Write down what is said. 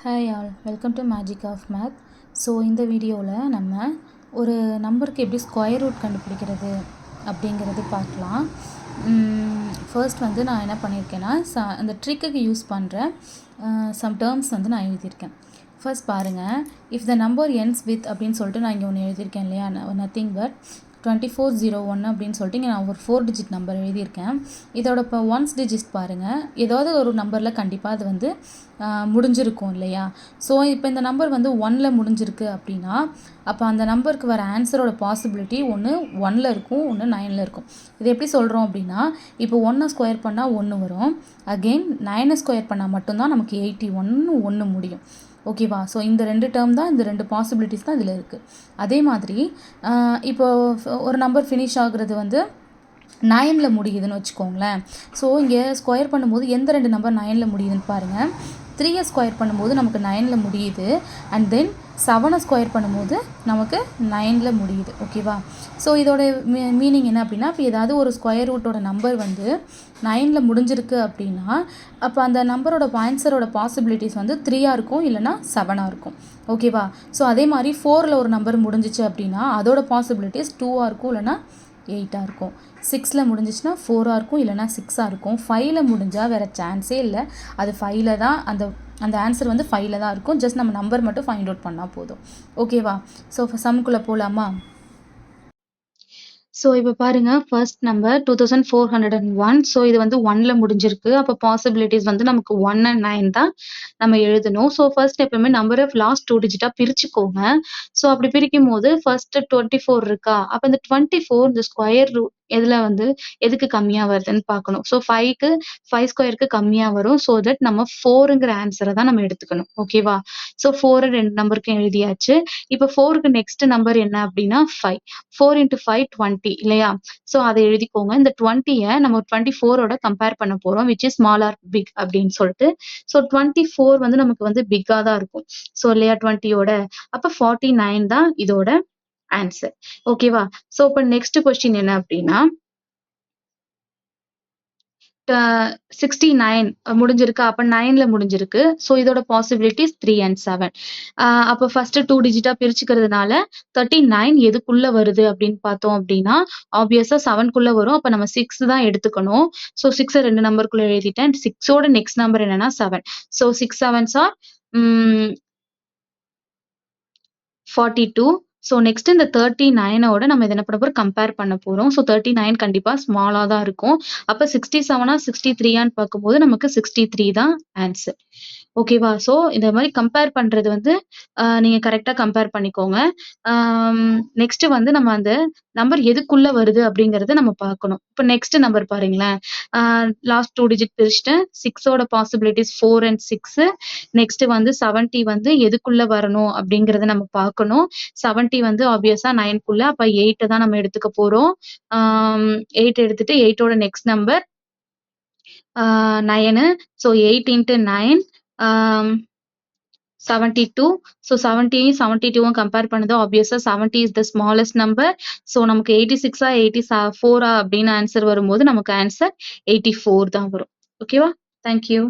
Hi all, welcome to magic of math. So இந்த வீடியோவில் நம்ம ஒரு நம்பருக்கு எப்படி ஸ்கொயர் ரூட் கண்டுபிடிக்கிறது அப்படிங்கிறது பார்க்கலாம். ஃபர்ஸ்ட் வந்து நான் என்ன பண்ணியிருக்கேன்னா அந்த ட்ரிக்குக்கு யூஸ் பண்ணுற சம் டேர்ம்ஸ் வந்து நான் எழுதியிருக்கேன். ஃபர்ஸ்ட் பாருங்கள், if the number ends with அப்படின்னு சொல்லிட்டு நான் இங்கே ஒன்று எழுதியிருக்கேன் இல்லையா, நத்திங் பட் 2401 அப்படின்னு சொல்லிட்டு இங்கே நான் ஒரு 4 டிஜிட் நம்பர் எழுதியிருக்கேன். இதோட இப்போ ஒன்ஸ் டிஜிட் பாருங்கள், ஏதாவது ஒரு நம்பரில் கண்டிப்பாக அது வந்து முடிஞ்சிருக்கும் இல்லையா. ஸோ இப்போ இந்த நம்பர் வந்து 1ல் முடிஞ்சிருக்கு அப்படின்னா அப்போ அந்த நம்பருக்கு வர ஆன்சரோட பாசிபிலிட்டி ஒன்று 1ல் இருக்கும், ஒன்று 9ல் இருக்கும். இது எப்படி சொல்கிறோம் அப்படின்னா, இப்போ 1 ஸ்கொயர் பண்ணால் 1 வரும், அகெயின் 9 ஸ்கொயர் பண்ணால் மட்டும்தான் நமக்கு 81 முடியும். ஓகேவா. ஸோ இந்த 2 டேர்ம் தான், இந்த 2 பாசிபிலிட்டிஸ் தான் இதில் இருக்குது. அதே மாதிரி இப்போது ஒரு நம்பர் ஃபினிஷ் ஆகுறது வந்து 9ல் முடியுதுன்னு வச்சுக்கோங்களேன். ஸோ இங்கே ஸ்கொயர் பண்ணும்போது எந்த 2 நம்பர் 9ல் முடியுதுன்னு பாருங்கள். 3 ஸ்கொயர் பண்ணும்போது நமக்கு 9ல் முடியுது, அண்ட் தென் 7 ஸ்கொயர் பண்ணும்போது நமக்கு 9ல் முடியுது. ஓகேவா. ஸோ இதோட மீனிங் என்ன அப்படின்னா, இப்போ ஏதாவது ஒரு ஸ்கொயர் ரூட்டோட நம்பர் வந்து 9ல் முடிஞ்சிருக்கு அப்படின்னா அப்போ அந்த நம்பரோட ஆன்சரோட பாசிபிலிட்டிஸ் வந்து 3ஆக இருக்கும், இல்லைனா 7ஆக இருக்கும். ஓகேவா. ஸோ அதே மாதிரி 4ல் ஒரு நம்பர் முடிஞ்சிச்சு அப்படின்னா அதோட பாசிபிலிட்டிஸ் 2ஆக இருக்கும், இல்லைனா 8ஆக இருக்கும். 6ல் முடிஞ்சிச்சுன்னா 4ஆக இருக்கும், இல்லைனா 6ஆக இருக்கும். 5ல் முடிஞ்சால் வேறு சான்ஸே இல்லை, அது 5ல் தான், அந்த ஆன்சர் வந்து 5ல் தான் இருக்கும். ஜஸ்ட் நம்ம நம்பர் மட்டும் ஃபைண்ட் அவுட் பண்ணால் போதும். ஓகேவா. ஸோ சம்குள்ளே போகலாமா. ஸோ இப்போ பாருங்கள், ஃபர்ஸ்ட் நம்பர் 2401. ஸோ இது வந்து 1ல் முடிஞ்சிருக்கு. அப்போ பாசிபிலிட்டிஸ் வந்து நமக்கு 1 and 9 தான் நம்ம எழுதணும். ஸோ ஃபர்ஸ்ட் எப்பவுமே நம்பரை லாஸ்ட் 2 டிஜிட்டாக பிரிச்சுக்கோங்க. ஸோ அப்படி பிரிக்கும் போது ஃபர்ஸ்ட் 24 இருக்கா, அப்போ இந்த 24 இந்த ஸ்கொயர் ரூட் எதில் வந்து எதுக்கு கம்மியாக வருதுன்னு பார்க்கணும். ஸோ 5 ஸ்கொயருக்கு கம்மியாக வரும். ஸோ தட் நம்ம 4ங்கிற ஆன்சரை தான் நம்ம எடுத்துக்கணும். ஓகேவா. ஸோ 4 2 நம்பருக்கும் எழுதியாச்சு. இப்போ 4க்கு நெக்ஸ்ட் நம்பர் என்ன அப்படின்னா 5. 4 × 5 20 இல்லையா. ஸோ அதை எழுதிக்கோங்க. இந்த 20யை நம்ம 24ஓட கம்பேர் பண்ண போகிறோம், which is small or big அப்படின்னு சொல்லிட்டு. ஸோ 24 வந்து நமக்கு வந்து பிக்காக தான் இருக்கும். ஸோ இல்லையா 20ஓட, அப்போ 49 தான் இதோட ஆன்சர். ஓகேவா. ஸோ இப்போ நெக்ஸ்ட் கொஸ்டின் என்ன அப்படின்னா, 69 முடிஞ்சிருக்கு, அப்போ 9ல் முடிஞ்சிருக்கு. ஸோ இதோட பாசிபிலிட்டிஸ் 3 and 7. அப்போ ஃபர்ஸ்ட் 2 டிஜிட்டாக பிரிச்சுக்கிறதுனால 39 எதுக்குள்ளே வருது அப்படின்னு பார்த்தோம் அப்படின்னா ஆப்வியஸாக 7க்குள்ளே வரும். அப்போ நம்ம 6 தான் எடுத்துக்கணும். ஸோ 6 2 நம்பருக்குள்ளே எழுதிட்டேன். 6ஓட நெக்ஸ்ட் நம்பர் என்னன்னா 7. So 6 7s are 42. So next இந்த 39ஓட நம்ம என்ன பண்ண போகிறோம், கம்பேர் பண்ண போகிறோம். ஸோ 39 கண்டிப்பாக ஸ்மாலாக தான் இருக்கும். அப்போ 67ஆ 63ஆன்னு பார்க்கும்போது நமக்கு 63 தான் ஆன்சர். ஓகேவா. ஸோ இந்த மாதிரி கம்பேர் பண்ணுறது வந்து நீங்கள் கரெக்டாக கம்பேர் பண்ணிக்கோங்க. நெக்ஸ்ட் வந்து நம்ம அந்த நம்பர் எதுக்குள்ளே வருது அப்படிங்கிறத நம்ம பார்க்கணும். இப்போ நெக்ஸ்ட் நம்பர் பாருங்களேன், லாஸ்ட் 2 டிஜிட் பிரிச்சுட்டேன். 6ஓட பாசிபிலிட்டிஸ் 4 and 6. நெக்ஸ்ட் வந்து 70 வந்து எதுக்குள்ளே வரணும் அப்படிங்கிறத நம்ம பார்க்கணும். 70 வந்து ஆப்வியஸாக 9க்குள்ளே, அப்போ 8 தான் நம்ம எடுத்துக்க போகிறோம். 8 எடுத்துட்டு 8ஓட நெக்ஸ்ட் நம்பர் 9. ஸோ 8 × 9 72. ஸோ 70யும் 72வும் கம்பேர் பண்ணது ஆப்வியஸாக 70 is the smallest number. So நமக்கு 86ஆ 84ஆ அப்படின்னு ஆன்சர் வரும்போது நமக்கு ஆன்சர் 84 தான் வரும். ஓகேவா. தேங்க்யூ.